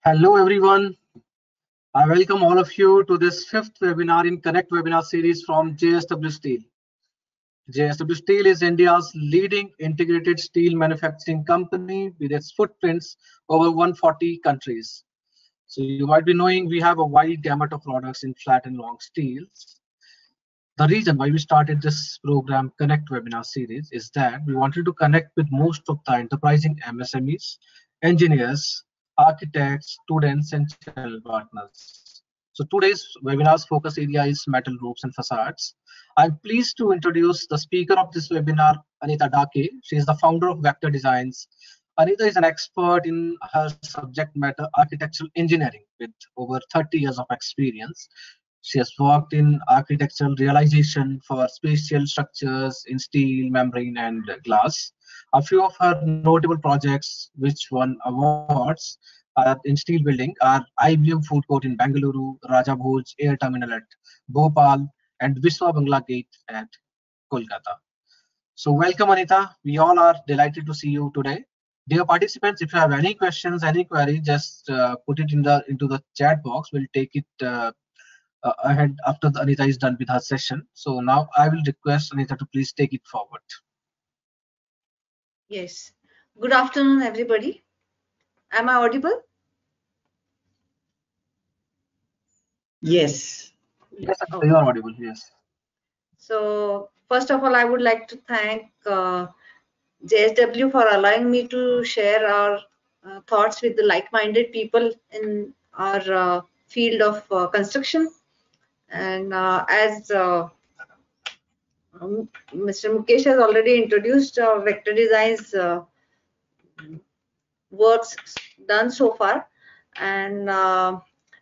Hello everyone. I welcome all of you to this fifth webinar in Connect webinar series from JSW Steel. JSW Steel is India's leading integrated steel manufacturing company with its footprints over 140 countries. So you might be knowing we have a wide gamut of products in flat and long steels. The reason why we started this program Connect webinar series is that we wanted to connect with most of the enterprising MSMEs, engineers, architects, students, and channel partners. So today's webinar's focus area is metal roofs and facades. I'm pleased to introduce the speaker of this webinar, Anita Dake. She is the founder of Vector Designs. Anita is an expert in her subject matter architectural engineering with over 30 years of experience. She has worked in architectural realization for spatial structures in steel, membrane, and glass. A few of her notable projects, which won awards in steel building, are IBM Food Court in Bengaluru, Raja Bhoj Air Terminal at Bhopal, and Biswa Bangla Gate at Kolkata. So welcome, Anita. We all are delighted to see you today. Dear participants, if you have any questions, any query, just put it into the chat box. We'll take it ahead after Anita is done with her session. So now I will request Anita to please take it forward. Yes. Good afternoon, everybody. Am I audible? Yes. Yes, Anita, you are audible. Yes. So first of all, I would like to thank JSW for allowing me to share our thoughts with the like-minded people in our field of construction. And as Mr. Mukesh has already introduced Vector Designs works done so far, and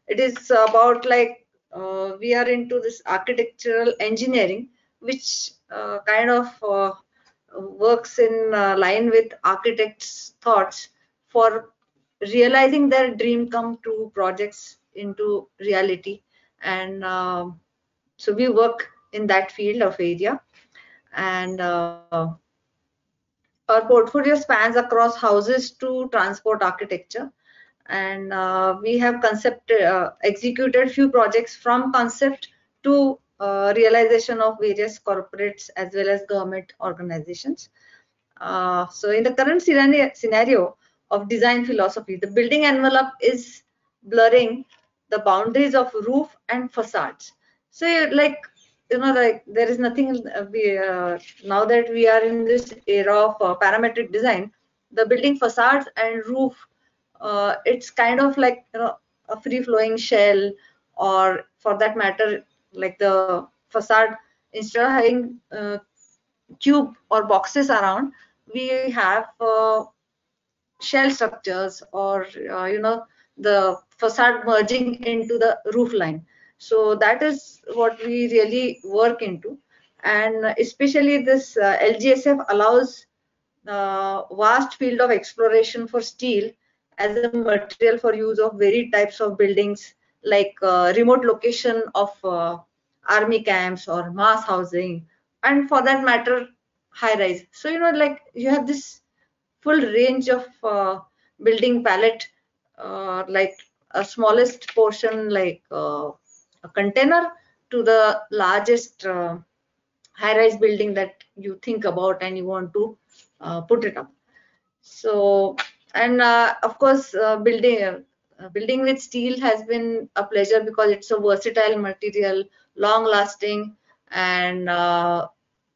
it is about like we are into this architectural engineering, which kind of works in line with architects' thoughts for realizing their dream come true projects into reality. And so we work in that field of area, and our portfolio spans across houses to transport architecture, and we have executed few projects from concept to realization of various corporates as well as government organizations. So in the current scenario of design philosophy, the building envelope is blurring the boundaries of roof and facades. So like like there is nothing now that we are in this era of parametric design, the building facades and roof, it's kind of like a free flowing shell, or for that matter like the facade, instead of having cube or boxes around, we have shell structures, or the facade merging into the roof line. So that is what we really work into, and especially this LGSF allows vast field of exploration for steel as a material for use of varied types of buildings, like remote location of army camps or mass housing, and for that matter high rise. So like you have this full range of building palette, like a smallest portion like a container to the largest high-rise building that you think about and you want to put it up. So, and of course building with steel has been a pleasure because it's a versatile material, long lasting, and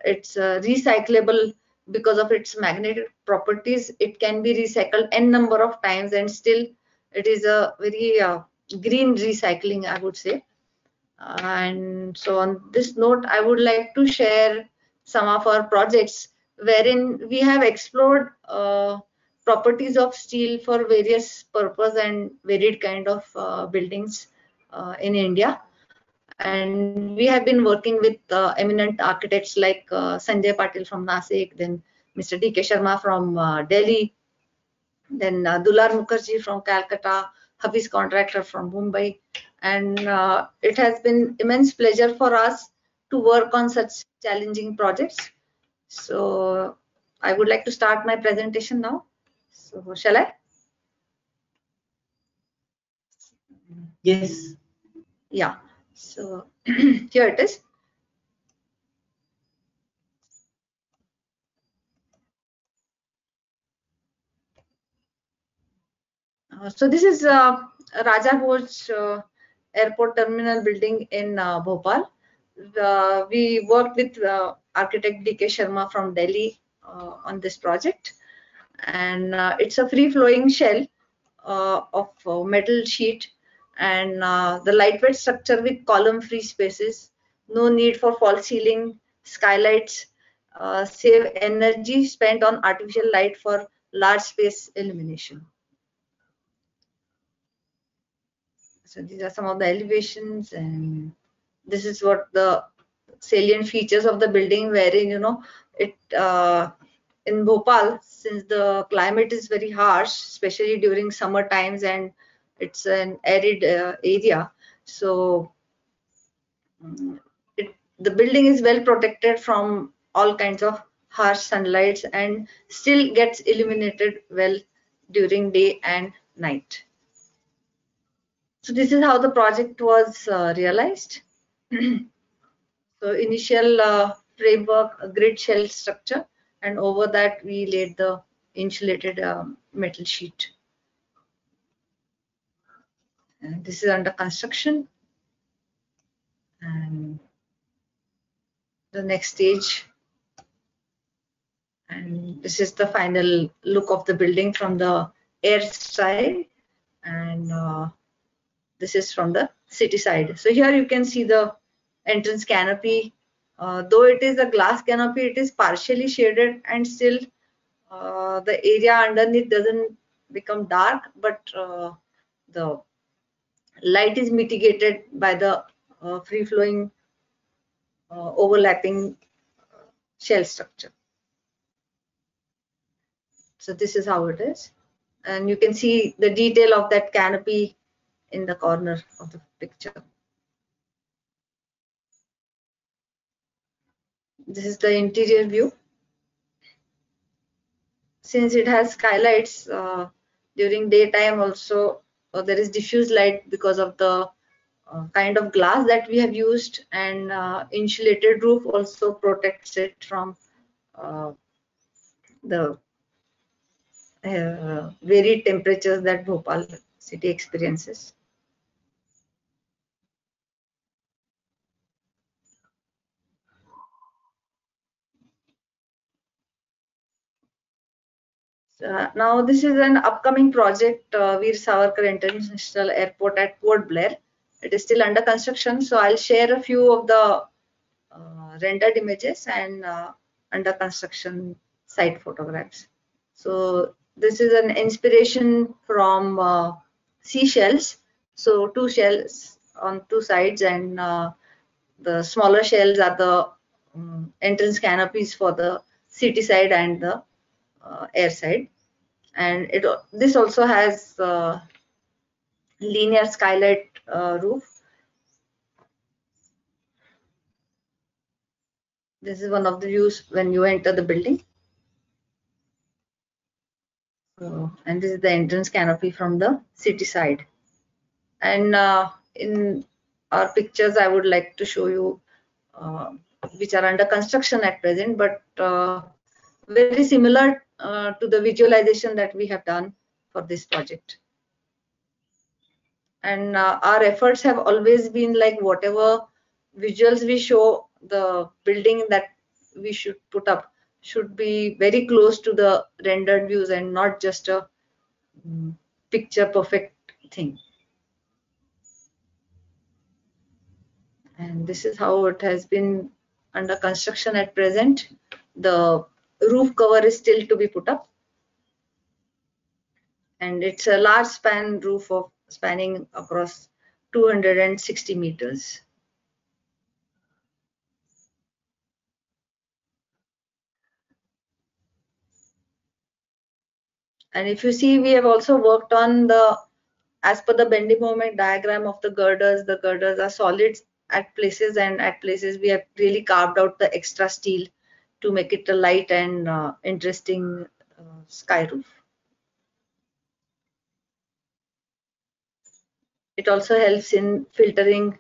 it's recyclable. Because of its magnetic properties, it can be recycled n number of times, and still it is a very green recycling, I would say. And so on this note, I would like to share some of our projects wherein we have explored properties of steel for various purpose and varied kind of buildings in India. And we have been working with eminent architects like Sanjay Patil from Nasik, then Mr. Dake Sharma from Delhi, then Dular Mukherjee from Calcutta, Hafiz Contractor from Mumbai. And it has been immense pleasure for us to work on such challenging projects. So I would like to start my presentation now. So shall I? Yes. Yeah. So here it is. So this is Raja Bhoj Airport Terminal building in Bhopal. We worked with architect Dake Sharma from Delhi on this project, and it's a free-flowing shell of metal sheet, and the lightweight structure with column-free spaces. No need for false ceiling, skylights, save energy spent on artificial light for large space illumination. So these are some of the elevations, and this is what the salient features of the building, wherein it in Bhopal, since the climate is very harsh, especially during summer times, and it's an arid area, so the building is well protected from all kinds of harsh sunlights and still gets illuminated well during day and night. So this is how the project was realized. So initial framework, a grid shell structure, and over that we laid the insulated metal sheet. And this is under construction. And the next stage. And this is the final look of the building from the air side. And this is from the city side. So here you can see the entrance canopy. Though it is a glass canopy, it is partially shaded, and still the area underneath doesn't become dark, but the light is mitigated by the free-flowing overlapping shell structure. So this is how it is, and you can see the detail of that canopy in the corner of the picture. This is the interior view. Since it has skylights, during daytime also there is diffuse light because of the kind of glass that we have used, and insulated roof also protects it from the varied temperatures that Bhopal city experiences. Now this is an upcoming project, Veer Savarkar International Airport at Port Blair. It is still under construction, so I'll share a few of the rendered images and under construction site photographs. So this is an inspiration from seashells. So two shells on two sides, and the smaller shells are the entrance canopies for the city side and the air side. And this also has linear skylight roof. This is one of the views when you enter the building. And this is the entrance canopy from the city side. And in our pictures, I would like to show you which are under construction at present, but very similar to the visualization that we have done for this project. And our efforts have always been like, whatever visuals we show, the building that we should put up should be very close to the rendered views and not just a picture perfect thing. And this is how it has been under construction at present. The roof cover is still to be put up, and it's a large span roof of spanning across 260 meters. And if you see, we have also worked on the, as per the bending moment diagram of the girders are solid at places, and at places we have really carved out the extra steel to make it a light and interesting sky roof. It also helps in filtering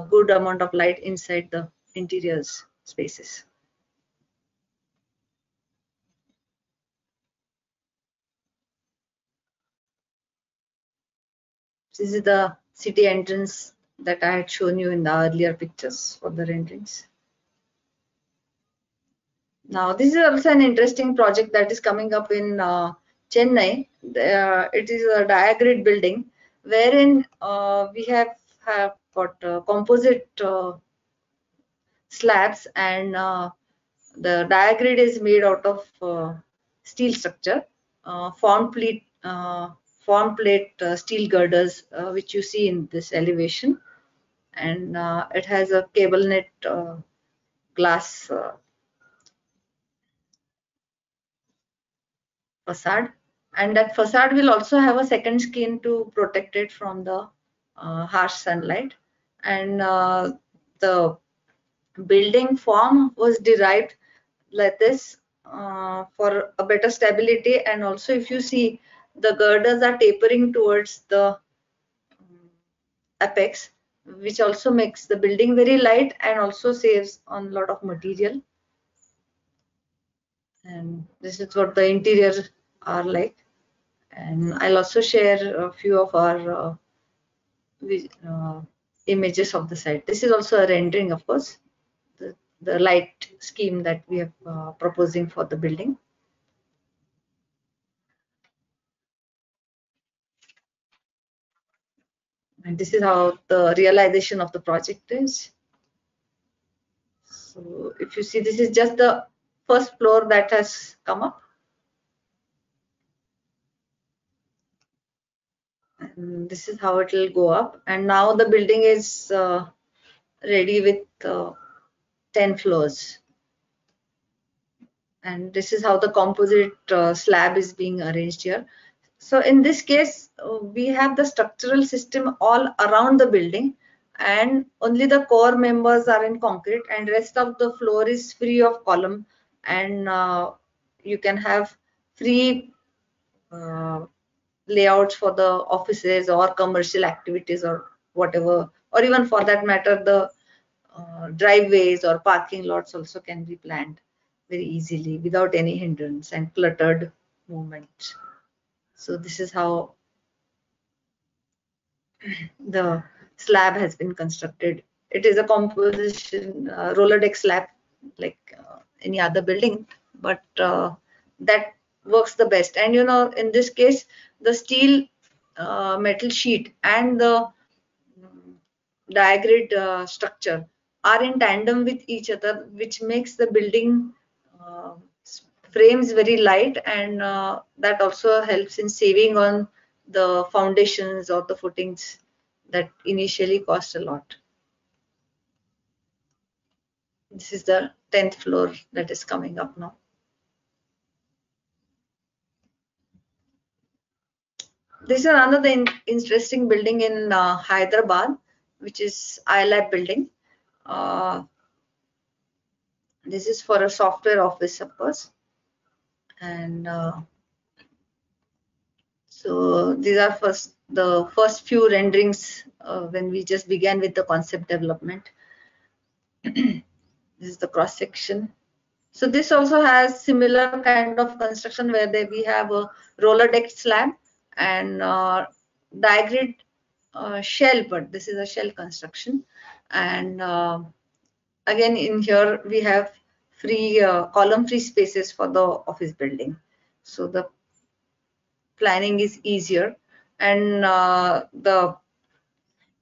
good amount of light inside the interiors spaces. This is the city entrance that I had shown you in the earlier pictures for the renderings. Now, this is also an interesting project that is coming up in Chennai. It is a diagrid building wherein we have got composite slabs, and the diagrid is made out of steel structure, form plate steel girders, which you see in this elevation, and it has a cable net glass facade, and that facade will also have a second skin to protect it from the harsh sunlight. And the building form was derived like this for a better stability, and also if you see, the girders are tapering towards the apex, which also makes the building very light and also saves on a lot of material. And this is what the interiors are like. And I'll also share a few of our images of the site. This is also a rendering, of course, the light scheme that we are proposing for the building. And this is how the realization of the project is. So if you see, this is just the first floor that has come up. And this is how it will go up. And now the building is ready with 10 floors. And this is how the composite slab is being arranged here. So in this case, we have the structural system all around the building, and only the core members are in concrete, and rest of the floor is free of column, and you can have free layouts for the offices or commercial activities or whatever, or even for that matter, the driveways or parking lots also can be planned very easily without any hindrance and cluttered movement. So this is how the slab has been constructed. It is a composition roller deck slab like any other building, but that works the best. And you know, in this case, the steel metal sheet and the diagrid structure are in tandem with each other, which makes the building frames very light, and that also helps in saving on the foundations or the footings that initially cost a lot. This is the 10th floor that is coming up now. This is another interesting building in Hyderabad, which is iLab building. This is for a software office, of course. And so these are the first few renderings when we just began with the concept development. This is the cross section. So this also has similar kind of construction where we have a roller deck slab and diagrid shell, but this is a shell construction. And again, in here we have free column free spaces for the office building. So the planning is easier, and the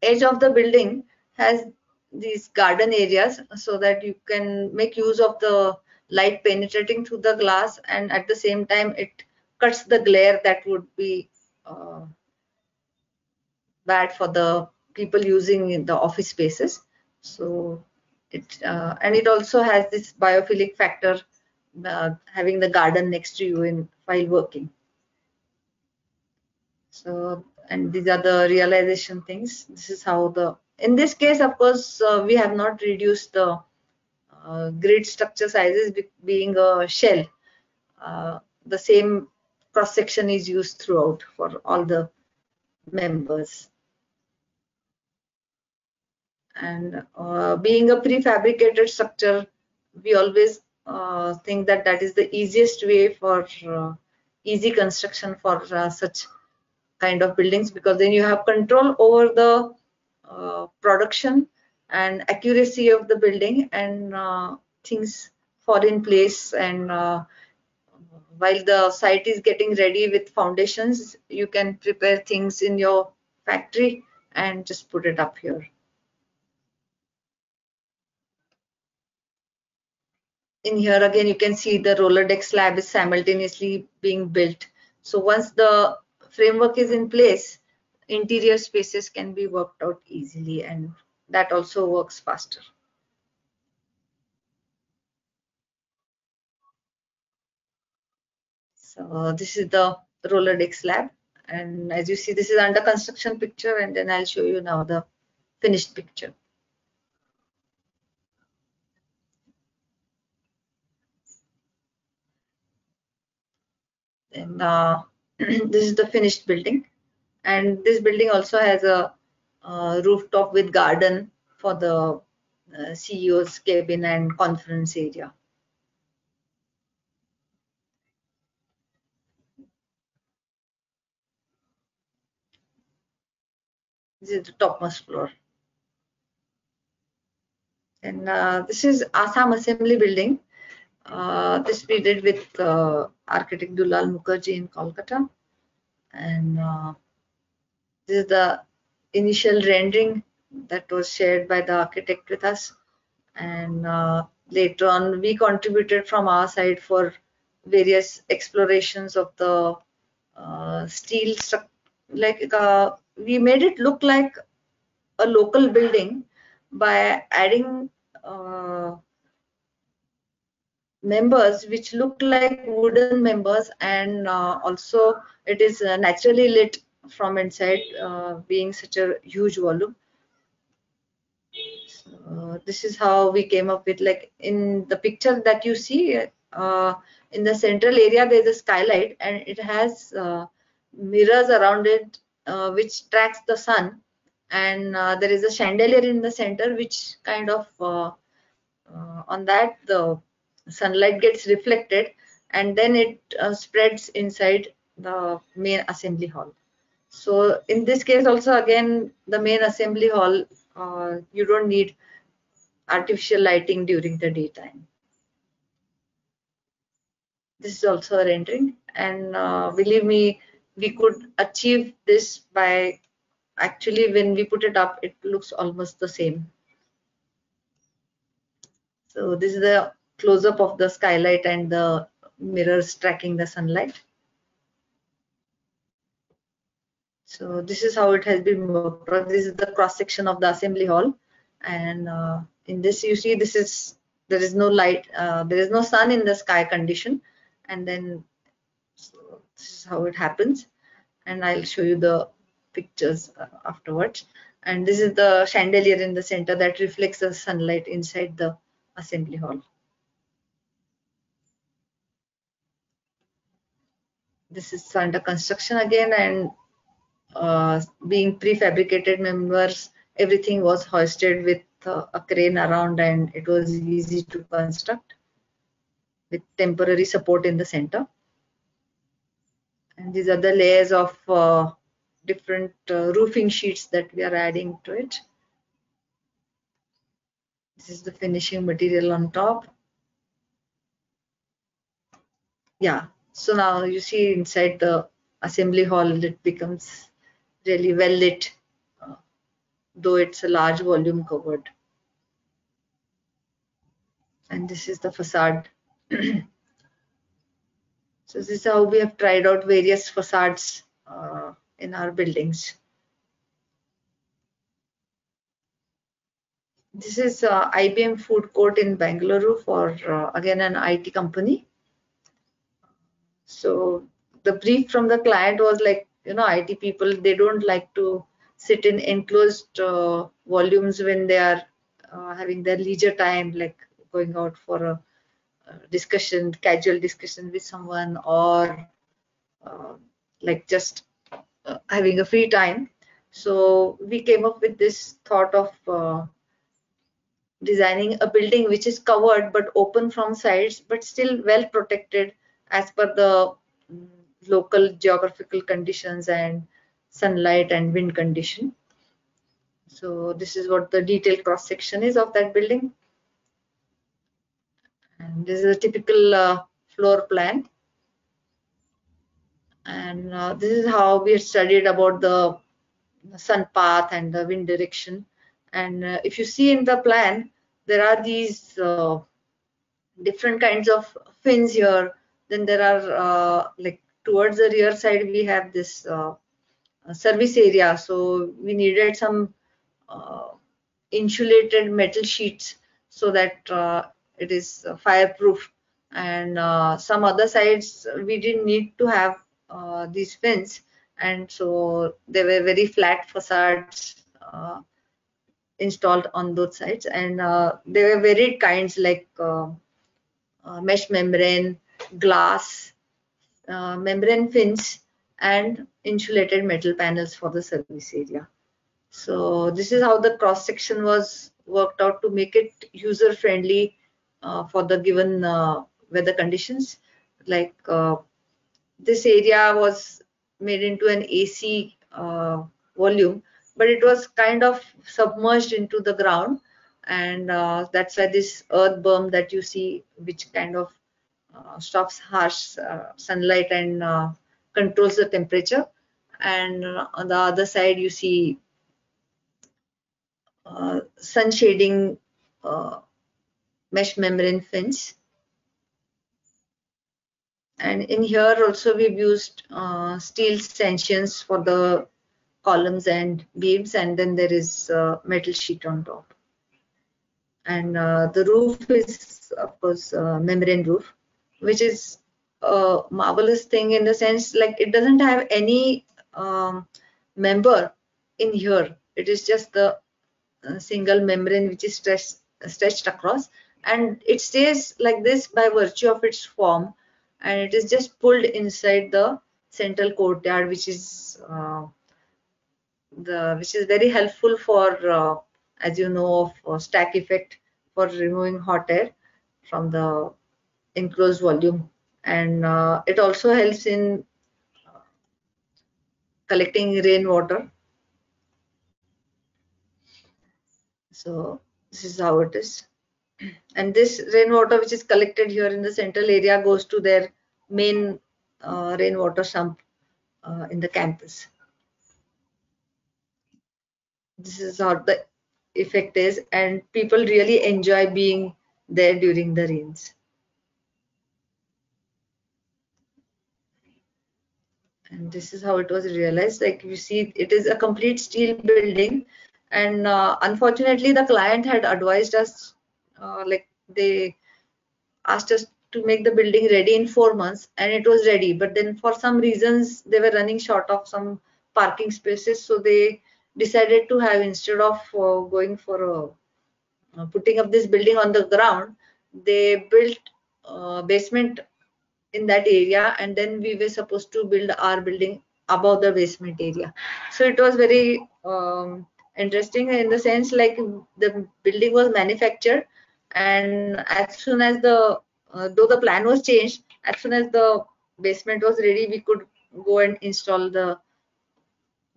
edge of the building has these garden areas so that you can make use of the light penetrating through the glass, and at the same time it cuts the glare that would be bad for the people using in the office spaces. So it and it also has this biophilic factor, having the garden next to you while working. So, and these are the realization things. This is how in this case, of course, we have not reduced the grid structure sizes, being a shell. The same cross section is used throughout for all the members. And being a prefabricated structure, we always think that that is the easiest way for easy construction for such kind of buildings, because then you have control over the production and accuracy of the building, and things fall in place. And while the site is getting ready with foundations, you can prepare things in your factory and just put it up here. In here again, you can see the roller deck slab is simultaneously being built. So once the framework is in place, interior spaces can be worked out easily, and that also works faster. So this is the roller deck slab, and as you see, this is under construction picture, and then I'll show you now the finished picture. And this is the finished building, and this building also has a rooftop with garden for the CEO's cabin and conference area. This is the topmost floor. And this is Assam Assembly Building. This we did with architect Dulal Mukherjee in Kolkata. And this is the initial rendering that was shared by the architect with us. And later on, we contributed from our side for various explorations of the steel structure. Like we made it look like a local building by adding members which look like wooden members, and also it is naturally lit from inside, being such a huge volume. So, this is how we came up with, like in the picture that you see, in the central area there is a skylight, and it has mirrors around it which tracks the sun, and there is a chandelier in the center which kind of on that the sunlight gets reflected, and then it spreads inside the main assembly hall. So in this case also, again, the main assembly hall, you don't need artificial lighting during the daytime. This is also a rendering, and believe me, we could achieve this by, actually when we put it up, it looks almost the same. So this is the close-up of the skylight and the mirrors tracking the sunlight. So this is how it has been worked out. This is the cross section of the assembly hall, and in this you see there is no light, there is no sun in the sky condition, and then so this is how it happens, and I'll show you the pictures afterwards. And this is the chandelier in the center that reflects the sunlight inside the assembly hall. This is under construction again, and being prefabricated members, everything was hoisted with a crane around, and it was easy to construct with temporary support in the center. And these are the layers of different roofing sheets that we are adding to it. This is the finishing material on top. Yeah, so now you see inside the assembly hall, it becomes really well lit, though it's a large volume covered. And this is the facade. So this is how we have tried out various facades in our buildings. This is IBM food court in Bangalore for again an IT company. So the brief from the client was like, IT people, they don't like to sit in enclosed volumes when they are having their leisure time, like going out for a discussion, casual discussion with someone, or like just having a free time. So we came up with this thought of designing a building which is covered but open from sides, but still well protected as per the local geographical conditions and sunlight and wind condition. So this is what the detailed cross section is of that building. And this is a typical floor plan. And this is how we studied about the sun path and the wind direction. And if you see in the plan, there are these different kinds of fins here. Then there are like towards the rear side we have this service area, so we needed some insulated metal sheets so that it is fireproof. And some other sides we didn't need to have these fins, and so they were very flat facades installed on those sides. And there were varied kinds like mesh membrane, glass, membrane fins, and insulated metal panels for the service area. So this is how the cross section was worked out to make it user friendly for the given weather conditions. Like this area was made into an AC volume, but it was kind of submerged into the ground, and that's why this earth berm that you see, which kind of stops harsh sunlight and controls the temperature. And on the other side you see sun shading mesh membrane fins. And in here also we've used steel stanchions for the columns and beams, and then there is metal sheet on top. And the roof is of course membrane roof, which is a marvelous thing in the sense like it doesn't have any member in here. It is just the single membrane which is stretched across, and it stays like this by virtue of its form, and it is just pulled inside the central courtyard, which is very helpful for as you know of stack effect, for removing hot air from the enclosed volume. And it also helps in collecting rainwater. So this is how it is. And this rainwater which is collected here in the central area goes to their main rainwater sump in the campus. This is how the effect is, and people really enjoy being there during the rains. And this is how it was realized. Like you see, it is a complete steel building, and unfortunately the client had advised us, like they asked us to make the building ready in 4 months, and it was ready, but then for some reasons they were running short of some parking spaces, so they decided to have, instead of going for putting up this building on the ground, they built basement in that area, and then we were supposed to build our building above the basement area. So it was very interesting in the sense like the building was manufactured, and as soon as the though the plan was changed, as soon as the basement was ready, we could go and install the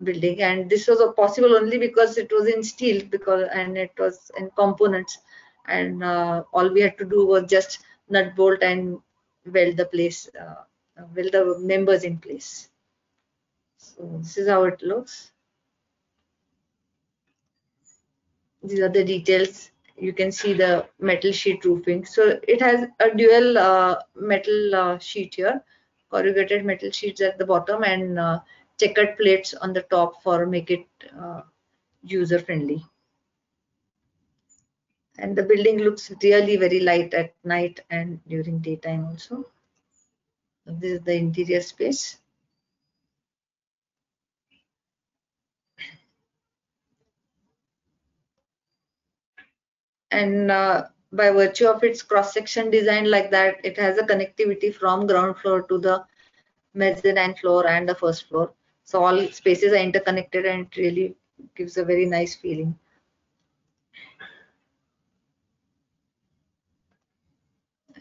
building. And this was possible only because it was in steel, and it was in components, and all we had to do was just nut bolt and weld the members in place. So this is how it looks. These are the details. You can see the metal sheet roofing. So it has a dual metal sheet here, corrugated metal sheets at the bottom, and checkered plates on the top for make it user friendly. And the building looks really very light at night and during daytime also. This is the interior space. And by virtue of its cross-section design like that, it has a connectivity from ground floor to the mezzanine floor and the first floor. So all spaces are interconnected, and it really gives a very nice feeling.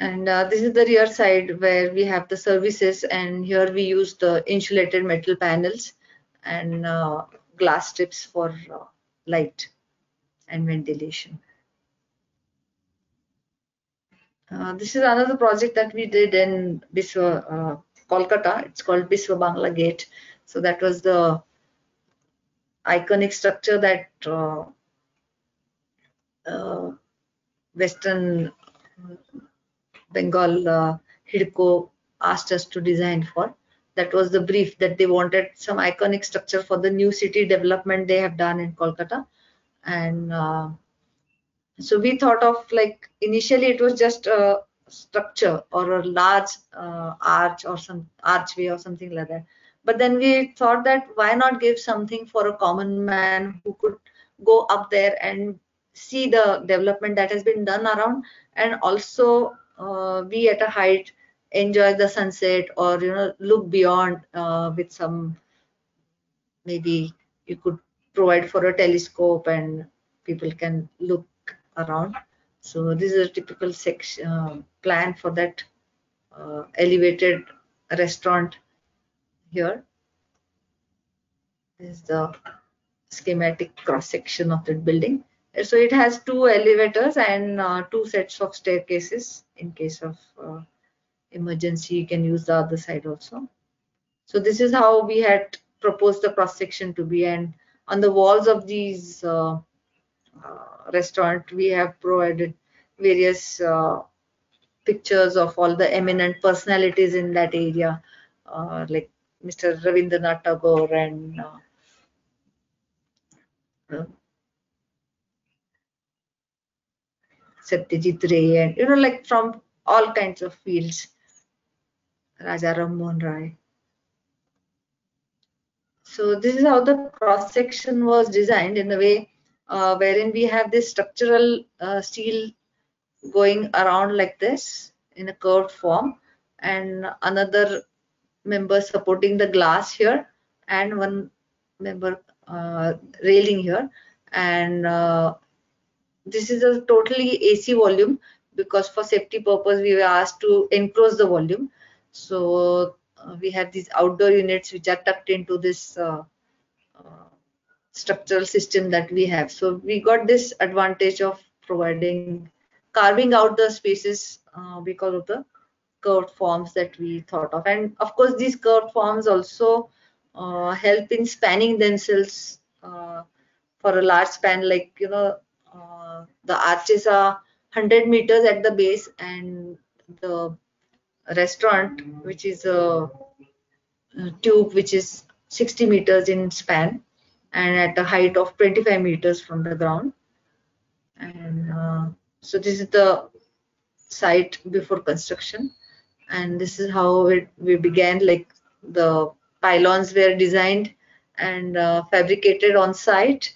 And this is the rear side where we have the services, and here we use the insulated metal panels and glass strips for light and ventilation. This is another project that we did in Biswa, Kolkata. It's called Biswa Bangla Gate. So that was the iconic structure that Western Bengal HIDCO asked us to design for. That was the brief, that they wanted some iconic structure for the new city development they have done in Kolkata. And so we thought of, like, initially it was just a structure or a large arch or some archway or something like that. But then we thought that why not give something for a common man who could go up there and see the development that has been done around, and also be at a height, enjoy the sunset, or look beyond with some, maybe you could provide for a telescope and people can look around. So this is a typical section plan for that elevated restaurant here. This is the schematic cross section of that building. So it has 2 elevators and 2 sets of staircases. In case of emergency, you can use the other side also. So this is how we had proposed the cross section to be, and on the walls of these restaurant we have provided various pictures of all the eminent personalities in that area, like Mr. Ravindranath Tagore and Satyajit Ray, and like from all kinds of fields, Raja Ram Mohan Rai. So this is how the cross section was designed, in a way wherein we have this structural steel going around like this in a curved form, and another member supporting the glass here, and one member railing here. And this is a totally AC volume, because for safety purpose we were asked to enclose the volume. So we have these outdoor units which are tucked into this structural system that we have. So we got this advantage of carving out the spaces because of the curved forms that we thought of. And of course these curved forms also help in spanning themselves for a large span, like the arches are 100 meters at the base, and the restaurant, which is a tube which is 60 meters in span and at a height of 25 meters from the ground. And so this is the site before construction, and this is how we began. Like, the pylons were designed and fabricated on site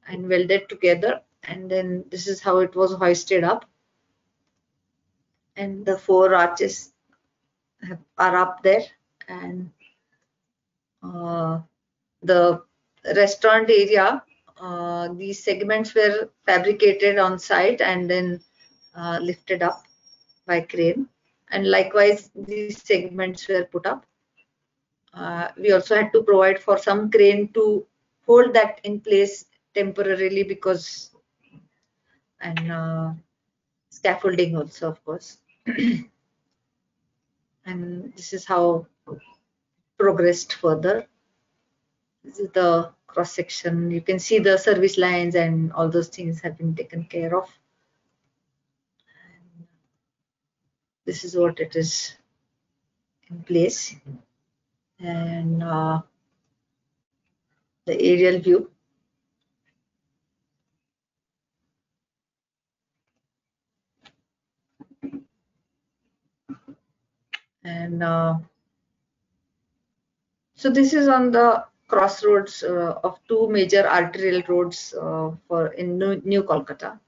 and welded together, and then this is how it was hoisted up, and the 4 arches are up there. And the restaurant area, these segments were fabricated on site and then lifted up by crane, and likewise these segments were put up. We also had to provide for some crane to hold that in place temporarily, because, and scaffolding also, of course. And this is how progressed further. This is the cross section. You can see the service lines and all those things have been taken care of. And this is what it is in place, and the aerial view. And so this is on the crossroads of 2 major arterial roads in New Kolkata.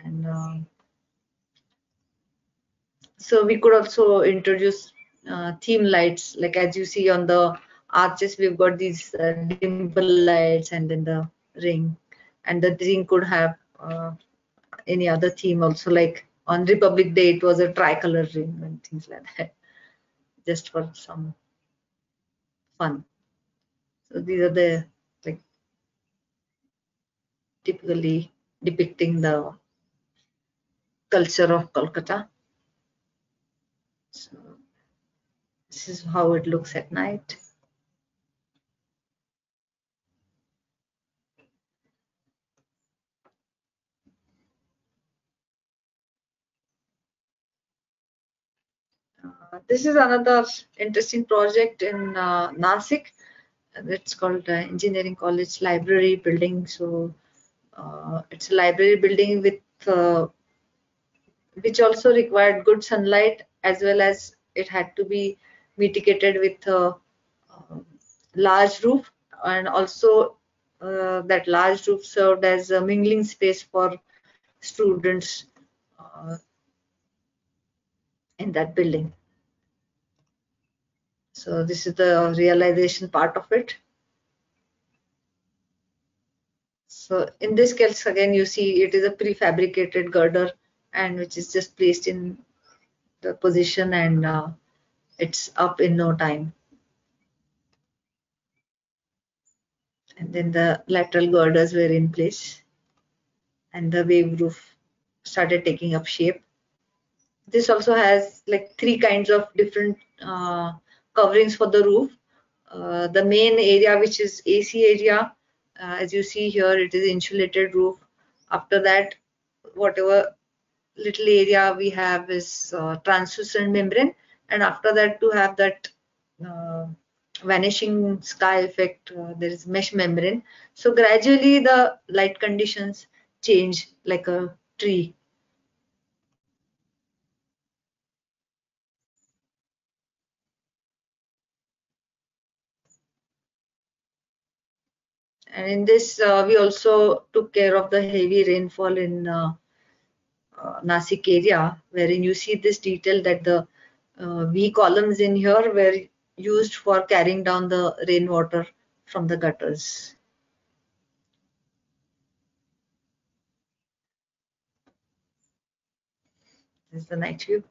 And so we could also introduce theme lights, like as you see on the arches, we've got these dimple lights, and then the ring, and the ring could have any other theme also, like on Republic Day it was a tricolor ring and things like that, just for some fun. So these are the like typically depicting the culture of Kolkata. So this is how it looks at night. This is another interesting project in Nasik. It's called Engineering College Library Building. So it's a library building with which also required good sunlight, as well as it had to be mitigated with a large roof, and also that large roof served as a mingling space for students in that building. So this is the realization part of it. So in this case, again, you see it is a prefabricated girder, and which is just placed in the position, and it's up in no time. And then the lateral girders were in place, and the wave roof started taking up shape. This also has like 3 kinds of different coverings for the roof. The main area, which is AC area, as you see here, it is insulated roof. After that, whatever little area we have is translucent membrane, and after that, to have that vanishing sky effect, there is mesh membrane. So gradually the light conditions change like a tree. And in this, we also took care of the heavy rainfall in Nasik area, wherein you see this detail that the V columns in here were used for carrying down the rainwater from the gutters. This is the night view.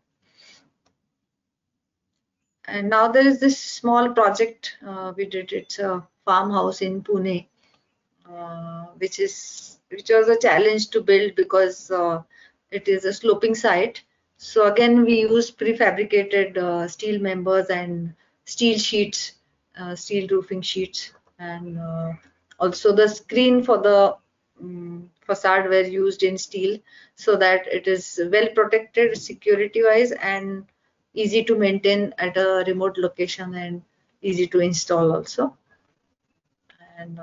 And now there is this small project we did. It's a farmhouse in Pune, which was a challenge to build because it is a sloping site. So again, we used prefabricated steel members and steel sheets, steel roofing sheets, and also the screen for the facade were used in steel, so that it is well protected security wise and easy to maintain at a remote location and easy to install also. And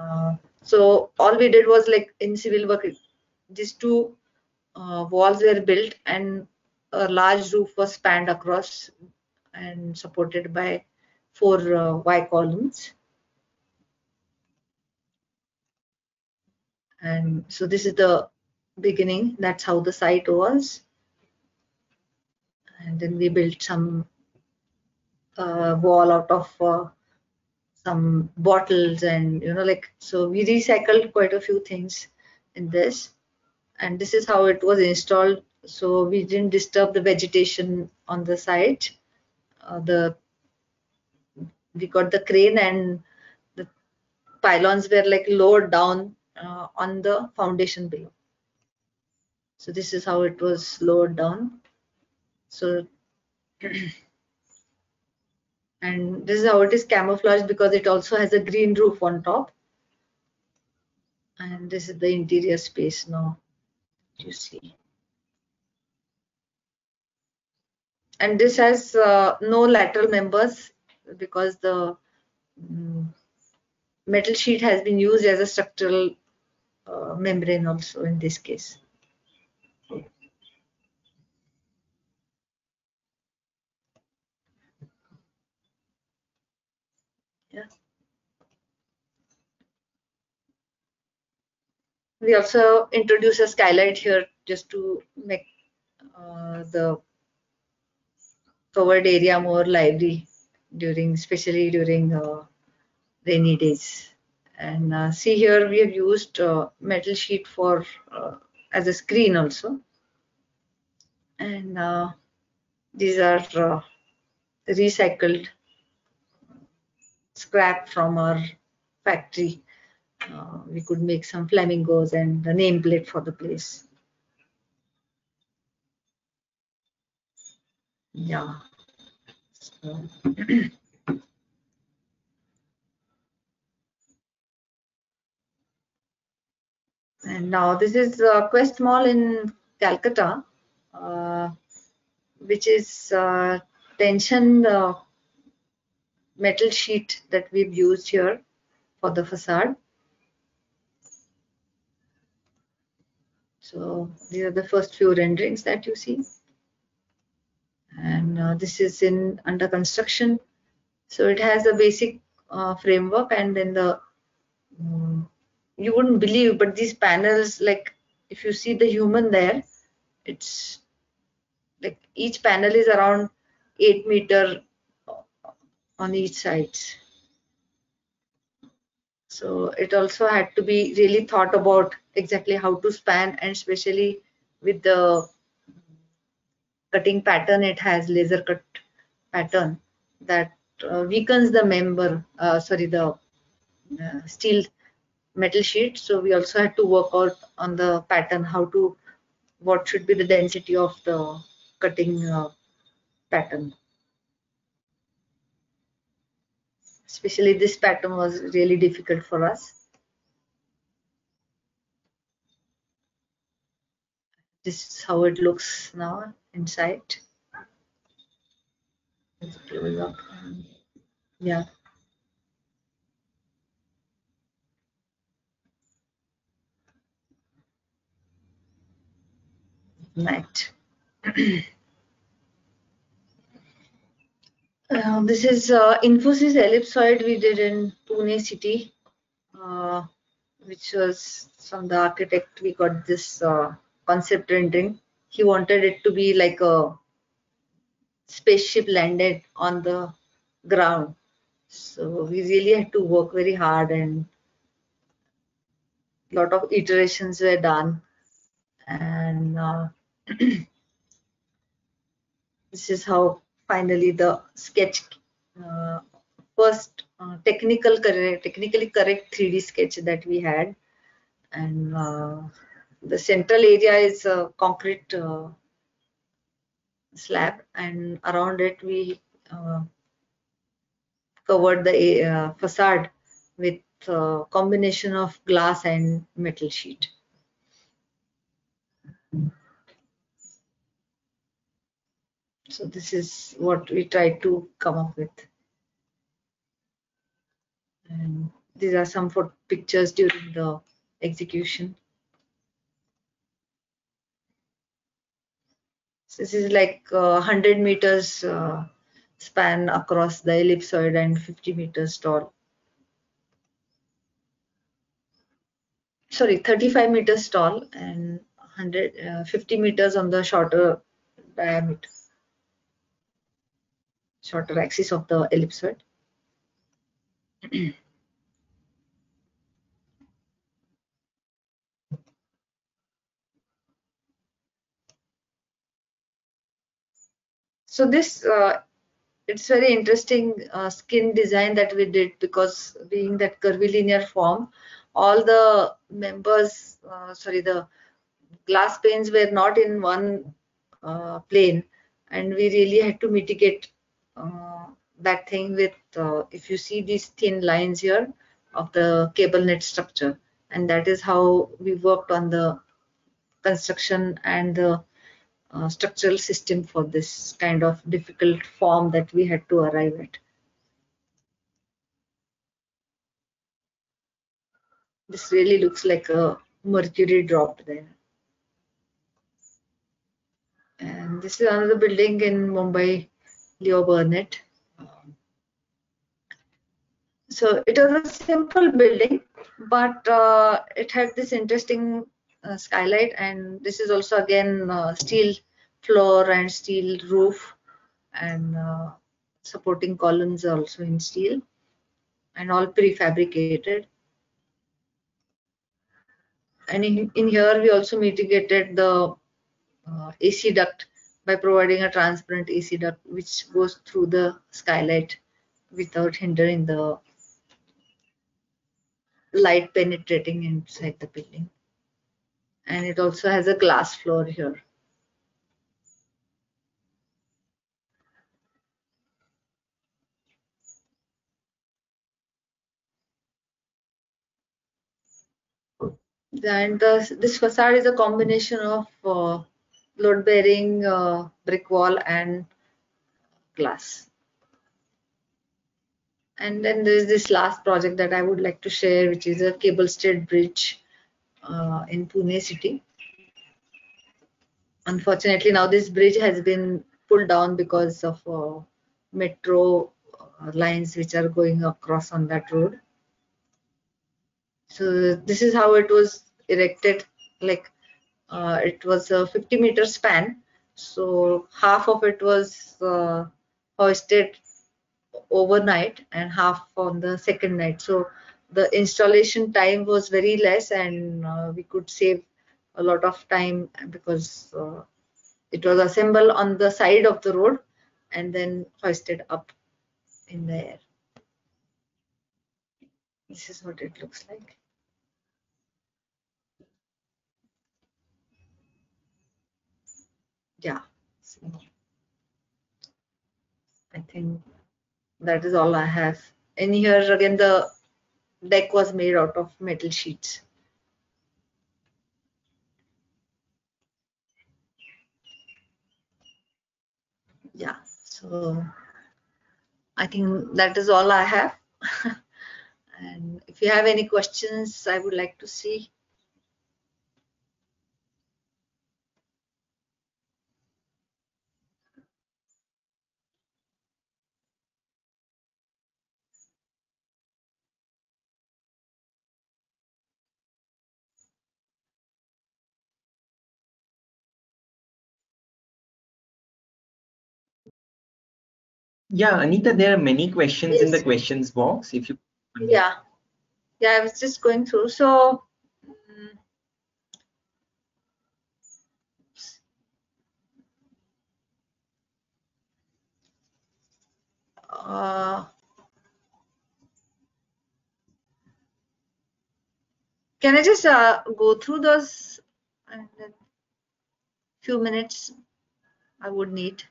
so all we did was like in civil work, these 2 walls were built and a large roof was spanned across and supported by 4 Y columns. And so this is the beginning. That's how the site was. And then we built some wall out of some bottles, and like, so we recycled quite a few things in this. And this is how it was installed. So we didn't disturb the vegetation on the site. We got the crane, and the pylons were like lowered down on the foundation below. So this is how it was lowered down. So and this is how it is camouflaged, because it also has a green roof on top. And this is the interior space now, you see. And this has no lateral members, because the metal sheet has been used as a structural membrane also in this case. Yeah. We also introduce a skylight here just to make the covered area more lively especially during rainy days. And see here, we have used metal sheet for as a screen also. And these are recycled scrap from our factory. We could make some flamingos and a nameplate for the place. Yeah. So, and now this is Quest Mall in Calcutta, which is tension metal sheet that we've used here for the facade. So these are the first few renderings that you see. And this is under construction. So it has a basic framework, and then the you wouldn't believe, but these panels, like if you see the human there, it's like each panel is around 8 meter on each side. So it also had to be really thought about exactly how to span, and especially with the cutting pattern, it has laser cut pattern that weakens the the steel metal sheet. So we also had to work out on the pattern, what should be the density of the cutting pattern. Especially this pattern was really difficult for us. This is how it looks now inside. Let's close up. Yeah. Right. This is Infosys ellipsoid we did in Pune city, which was from the architect. We got this concept rendering. He wanted it to be like a spaceship landed on the ground. So we really had to work very hard, and a lot of iterations were done. And this is how finally the sketch, first technically correct 3D sketch that we had. And the central area is a concrete slab, and around it we covered the facade with a combination of glass and metal sheet. So this is what we tried to come up with. And these are some pictures during the execution. So this is like 100 meters span across the ellipsoid and 50 meters tall. Sorry, 35 meters tall and 50 meters on the shorter diameter, shorter axis of the ellipsoid. So this it's very interesting skin design that we did, because being that curvilinear form, all the members, the glass panes were not in one plane, and we really had to mitigate that thing with, if you see these thin lines here of the cable net structure, and that is how we worked on the construction and the structural system for this kind of difficult form that we had to arrive at. This really looks like a mercury drop there. And this is another building in Mumbai, Leo Burnett. So it was a simple building, but it had this interesting skylight, and this is also again steel floor and steel roof, and supporting columns are also in steel, and all prefabricated. And in here we also mitigated the AC duct by providing a transparent AC duct which goes through the skylight without hindering the light penetrating inside the building. And it also has a glass floor here. And this facade is a combination of load-bearing brick wall and glass. And then there is this last project that I would like to share, which is a cable-stayed bridge in Pune city. Unfortunately, now this bridge has been pulled down because of metro lines which are going across on that road. So this is how it was erected. Like it was a 50-meter span. So half of it was hoisted overnight and half on the second night. So the installation time was very less, and we could save a lot of time because it was assembled on the side of the road and then hoisted up in the air. This is what it looks like. Yeah, so I think that is all I have. And here again, the deck was made out of metal sheets. Yeah, so I think that is all I have. And if you have any questions, I would like to see. Yeah, Anita, there are many questions in the Yes. questions box. If you Yeah, I was just going through. So can I just go through those and then few minutes I would need.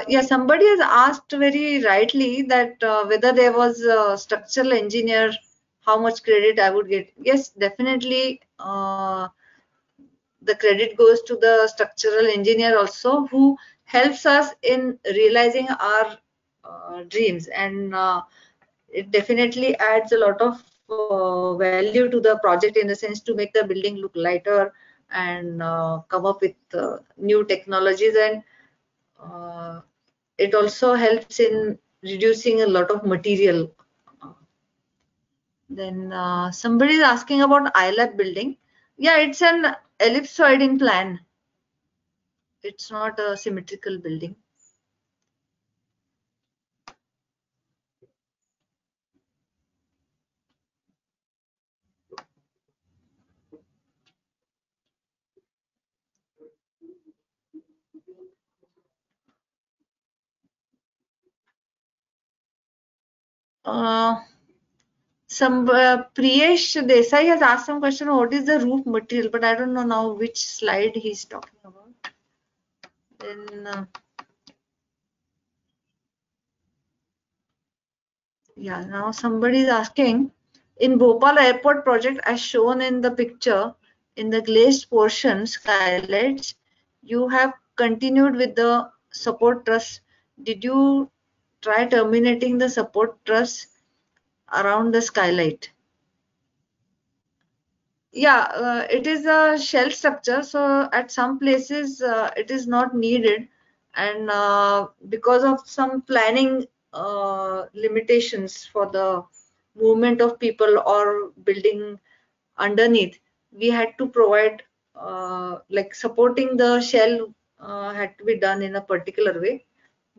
Yeah, somebody has asked very rightly that whether there was a structural engineer, how much credit I would get. Yes, definitely. The credit goes to the structural engineer also, who helps us in realizing our dreams, and it definitely adds a lot of value to the project in the sense to make the building look lighter and come up with new technologies, and it also helps in reducing a lot of material. Then somebody is asking about iLab building. Yeah, it's an ellipsoid in plan. It's not a symmetrical building. Some Priyesh Desai has asked some question. What is the roof material? But I don't know now which slide he's talking about. Then yeah, now somebody is asking, in Bhopal airport project as shown in the picture, in the glazed portion skylights, you have continued with the support truss. Did you try terminating the support truss around the skylight? Yeah, it is a shell structure, so at some places it is not needed, and because of some planning limitations for the movement of people or building underneath, we had to provide like supporting the shell had to be done in a particular way.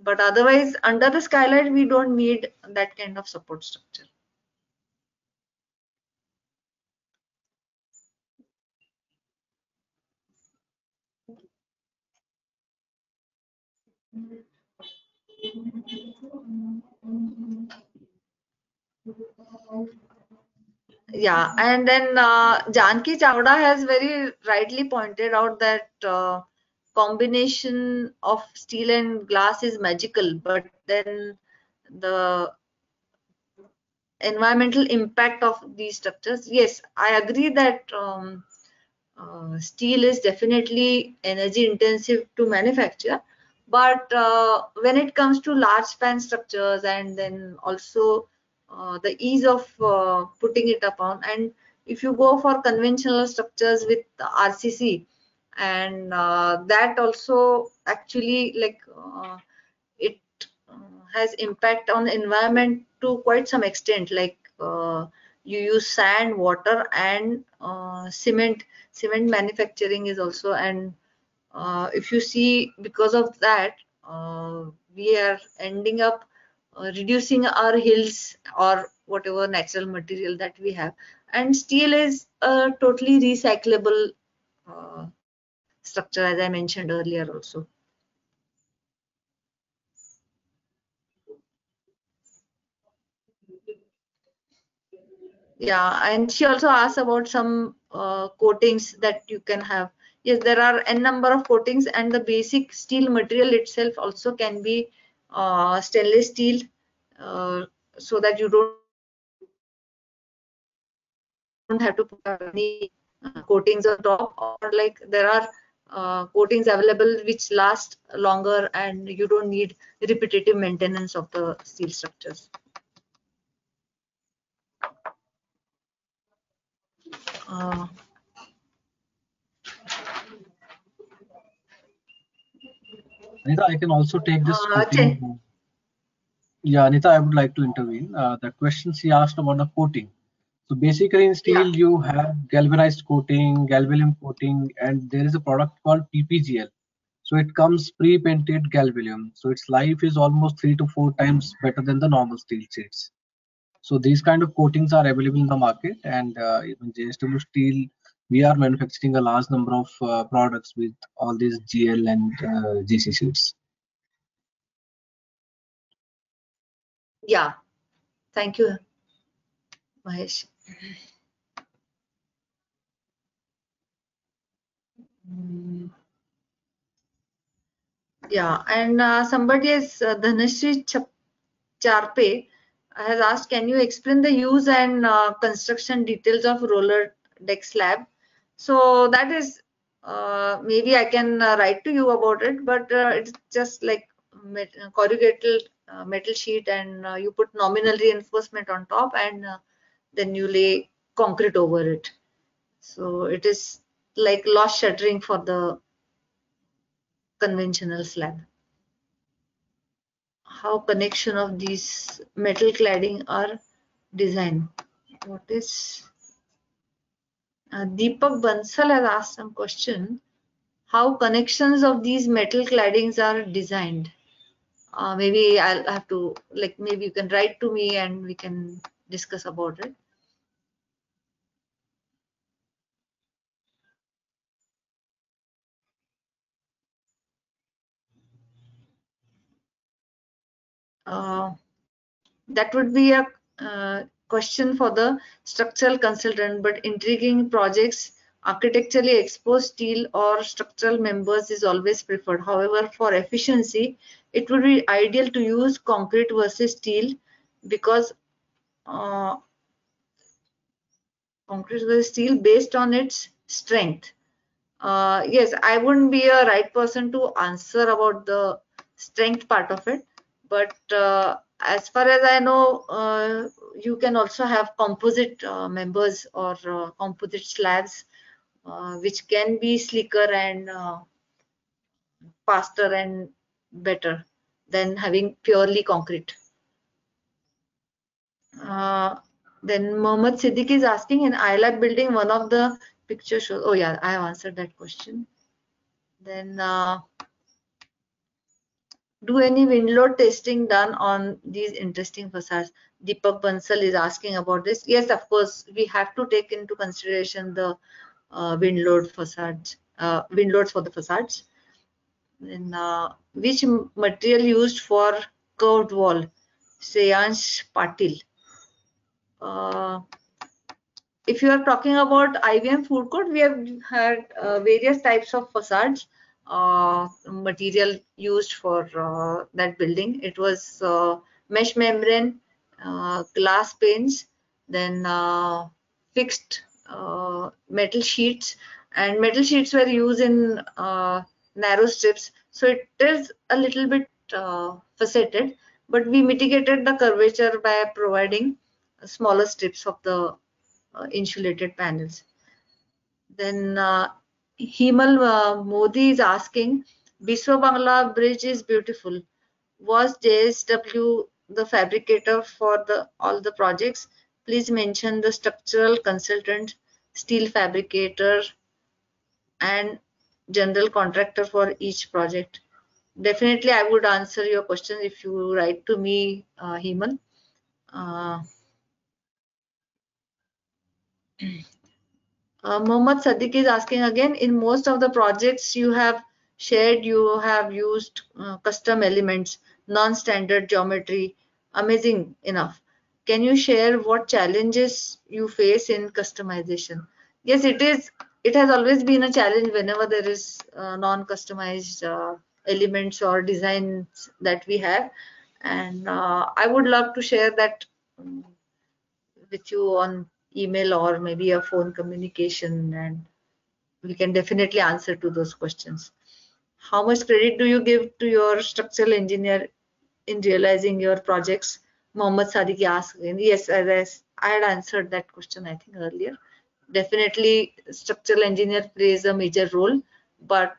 But otherwise, under the skylight, we don't need that kind of support structure. Yeah, and then Janki Chawda has very rightly pointed out that combination of steel and glass is magical, but then the environmental impact of these structures, yes, I agree that steel is definitely energy intensive to manufacture, but when it comes to large span structures and then also the ease of putting it upon, and if you go for conventional structures with RCC, and that also actually like it has impact on the environment to quite some extent, like you use sand, water, and cement manufacturing is also, and if you see, because of that we are ending up reducing our hills or whatever natural material that we have, and steel is a totally recyclable structure, as I mentioned earlier also. Yeah, and she also asked about some coatings that you can have. Yes, there are n number of coatings, and the basic steel material itself also can be stainless steel, so that you don't have to put any coatings on top, or like there are coatings available which last longer and you don't need repetitive maintenance of the steel structures. Anita, I can also take this coating. Yeah, Anita, I would like to intervene. The question she asked about the coating. So basically in steel, Yeah. you have galvanized coating, galvanum coating, and there is a product called PPGL. So it comes pre-painted galvanum. So its life is almost 3 to 4 times better than the normal steel sheets. So these kind of coatings are available in the market, and even JSW Steel, we are manufacturing a large number of products with all these GL and GC sheets. Yeah, thank you, Mahesh. Yeah, and somebody is Dhanashri Charpe has asked, can you explain the use and construction details of roller deck slab? So that is maybe I can write to you about it, but it's just like corrugated metal sheet, and you put nominal reinforcement on top, and then you lay concrete over it. So it is like loss shuttering for the conventional slab. How connection of these metal cladding are designed? What is Deepak Bansal has asked some question. How connections of these metal claddings are designed? Maybe I'll have to, like, maybe you can write to me and we can discuss about it. That would be a question for the structural consultant, but intriguing projects, architecturally exposed steel or structural members is always preferred. However, for efficiency, it would be ideal to use concrete versus steel, because concrete versus steel based on its strength. Yes, I wouldn't be a right person to answer about the strength part of it, but as far as I know, you can also have composite members or composite slabs, which can be slicker and faster and better than having purely concrete. Then Mohammed Siddiq is asking, in iLab building, one of the picture shows. Oh yeah, I have answered that question. Then do any wind load testing done on these interesting facades? Deepak Bansal is asking about this. Yes, of course, we have to take into consideration the wind load facades, wind loads for the facades. Then which material used for curved wall? Shreyansh Patil. If you are talking about IBM food court, we have had various types of facades material used for that building. It was mesh membrane, glass panes, then fixed metal sheets, and metal sheets were used in narrow strips. So it is a little bit faceted, but we mitigated the curvature by providing smaller strips of the insulated panels. Then Himal Modi is asking, Biswa Bangla bridge is beautiful. Was JSW the fabricator for all the projects? Please mention the structural consultant, steel fabricator, and general contractor for each project. Definitely, I would answer your question if you write to me, Himal. Mohammad Sadiq is asking again, in most of the projects you have shared, you have used custom elements, non-standard geometry. Amazing enough. Can you share what challenges you face in customization? Yes, it is. It has always been a challenge whenever there is non-customized elements or designs that we have. And I would love to share that with you on email or maybe a phone communication, and we can definitely answer to those questions. How much credit do you give to your structural engineer in realizing your projects? Mohammed Sadiq asked. Yes, as I had answered that question, I think earlier. Definitely, structural engineer plays a major role, but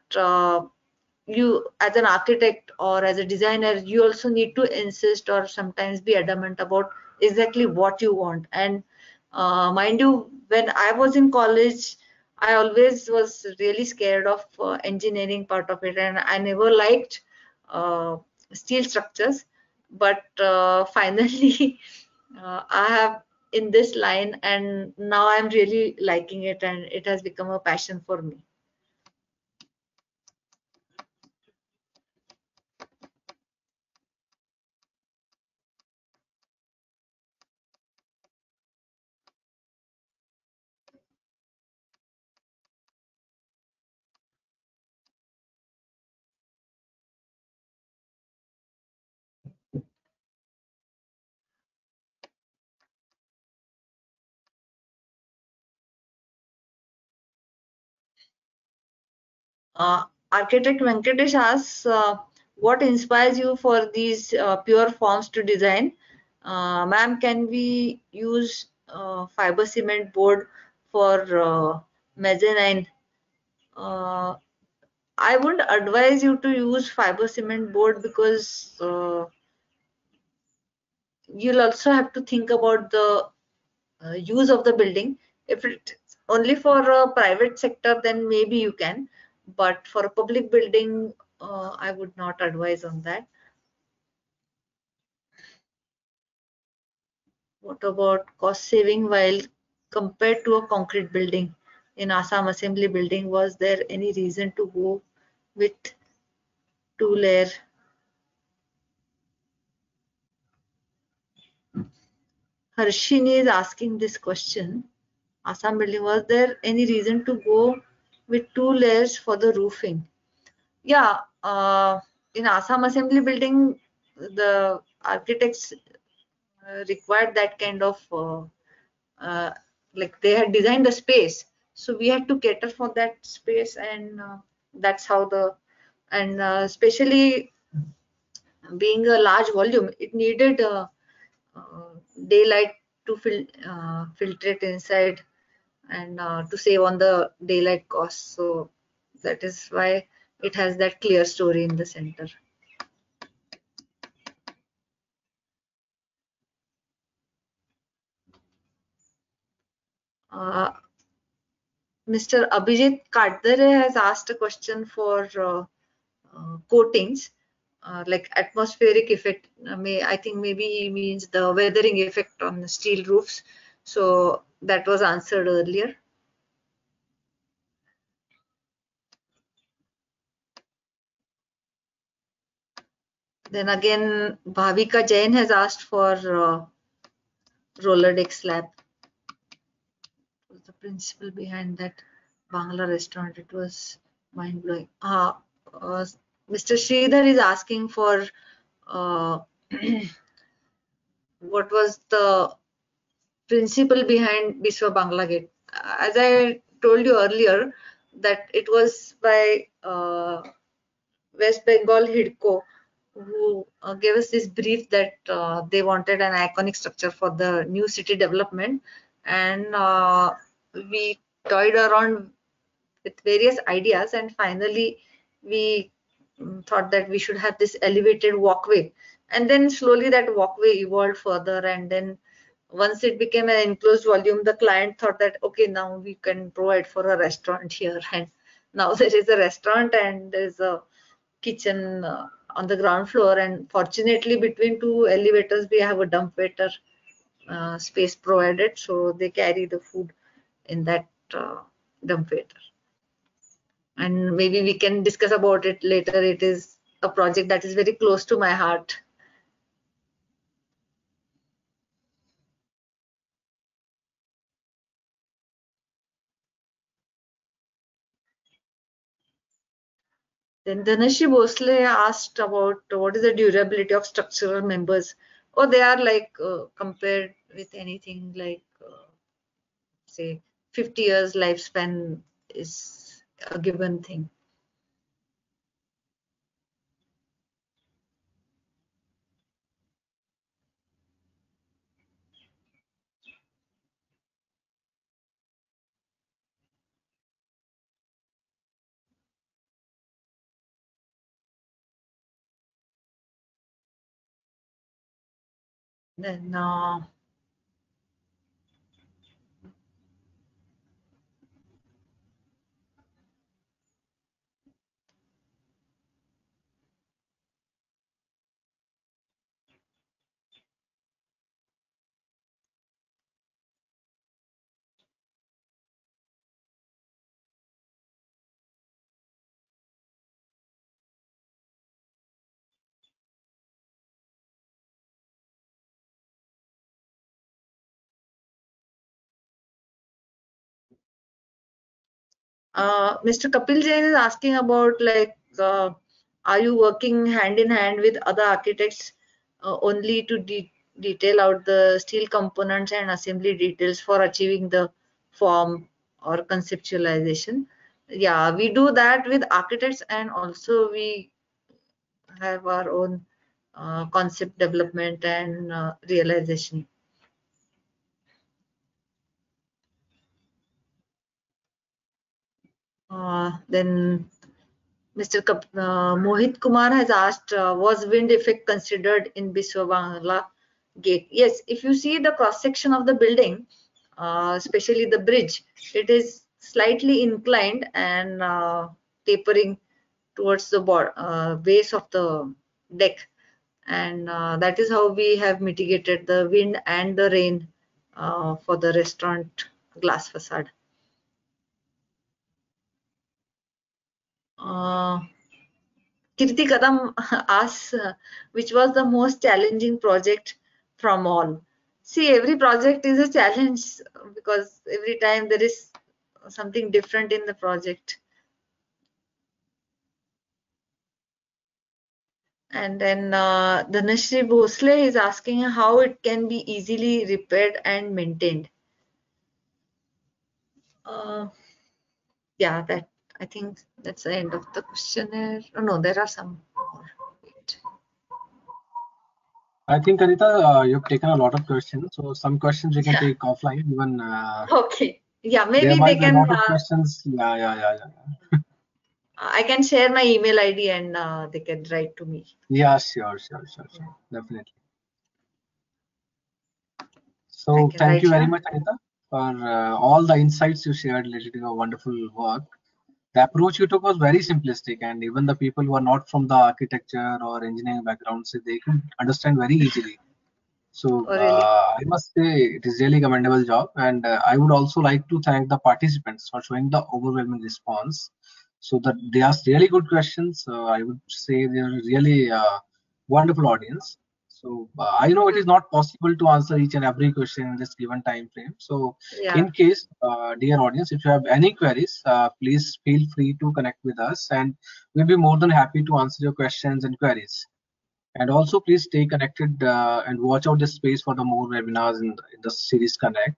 you as an architect or as a designer, you also need to insist or sometimes be adamant about exactly what you want. And mind you, when I was in college, I always was really scared of engineering part of it, and I never liked steel structures. But finally, I have in this line, and now I'm really liking it, and it has become a passion for me. Architect Venkatesh asks, what inspires you for these pure forms to design? Ma'am, can we use fiber cement board for mezzanine? I wouldn't advise you to use fiber cement board because you'll also have to think about the use of the building. If it's only for a private sector, then maybe you can, but for a public building, I would not advise on that. What about cost saving while compared to a concrete building? In Assam Assembly building, was there any reason to go with two-layer? Harshini is asking this question. Assam building, was there any reason to go with 2 layers for the roofing? Yeah, in Assam Assembly building, the architects required that kind of like they had designed the space, so we had to cater for that space, and that's how the, and especially being a large volume, it needed daylight to filtrate inside, and to save on the daylight cost. So that is why it has that clear story in the center. Mr. Abhijit Kadare has asked a question for coatings, like atmospheric effect. I think maybe he means the weathering effect on the steel roofs. So that was answered earlier. Then again, Bhavika Jain has asked for roller deck slab. What was the principle behind that Bangla restaurant? It was mind blowing. Mr. Sridhar is asking for what was the principle behind Biswa Bangla Gate. As I told you earlier, that it was by West Bengal HIDCO who gave us this brief that they wanted an iconic structure for the new city development, and we toyed around with various ideas, and finally we thought that we should have this elevated walkway, and then slowly that walkway evolved further, and then once it became an enclosed volume, the client thought that okay, now we can provide for a restaurant here, and now there is a restaurant and there is a kitchen on the ground floor, and fortunately between two elevators we have a dump waiter space provided, so they carry the food in that dump waiter. And maybe we can discuss about it later. It is a project that is very close to my heart. Then Dhanashri Bhosle asked about what is the durability of structural members. Oh, they are like compared with anything like say 50 years lifespan is a given thing. Then Mr. Kapil Jain is asking about like, are you working hand in hand with other architects only to detail out the steel components and assembly details for achieving the form or conceptualization? Yeah, we do that with architects, and also we have our own concept development and realization. Then Mr. Mohit Kumar has asked, was wind effect considered in Biswa Bangla Gate? Yes, if you see the cross section of the building, especially the bridge, it is slightly inclined and tapering towards the base of the deck, and that is how we have mitigated the wind and the rain for the restaurant glass facade. Kirti Kadam asks, which was the most challenging project from all? See, every project is a challenge because every time there is something different in the project. And then Dhanashri Bhosle is asking how it can be easily repaired and maintained. Yeah, that I think that's the end of the questionnaire. Oh, no, there are some more. Wait. I think, Ankita, you've taken a lot of questions, so some questions we can take offline. Even okay, yeah, maybe there might they be a can. lot of questions. Yeah. I can share my email ID and they can write to me. Yeah, sure, definitely. So thank you very much, Ankita. for all the insights you shared related to your wonderful work. The approach you took was very simplistic, and even the people who are not from the architecture or engineering background, so they could understand very easily. So Oh, really? I must say it is really commendable job, and I would also like to thank the participants for showing the overwhelming response. So that they asked really good questions. I would say they are really wonderful audience. So I know it is not possible to answer each and every question in this given time frame. So Yeah. in case, dear audience, if you have any queries, please feel free to connect with us, and we'll be more than happy to answer your questions and queries. And also, please stay connected and watch out this space for the more webinars in the series Connect.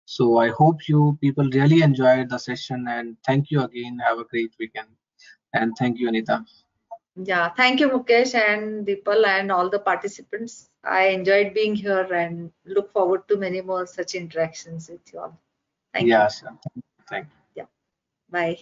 So I hope you people really enjoyed the session, and thank you again. Have a great weekend. And thank you, Anita. Yeah, thank you, Mukesh and Deepal and all the participants. I enjoyed being here and look forward to many more such interactions with you all. Thank you. Yes, thank you. Yeah, bye.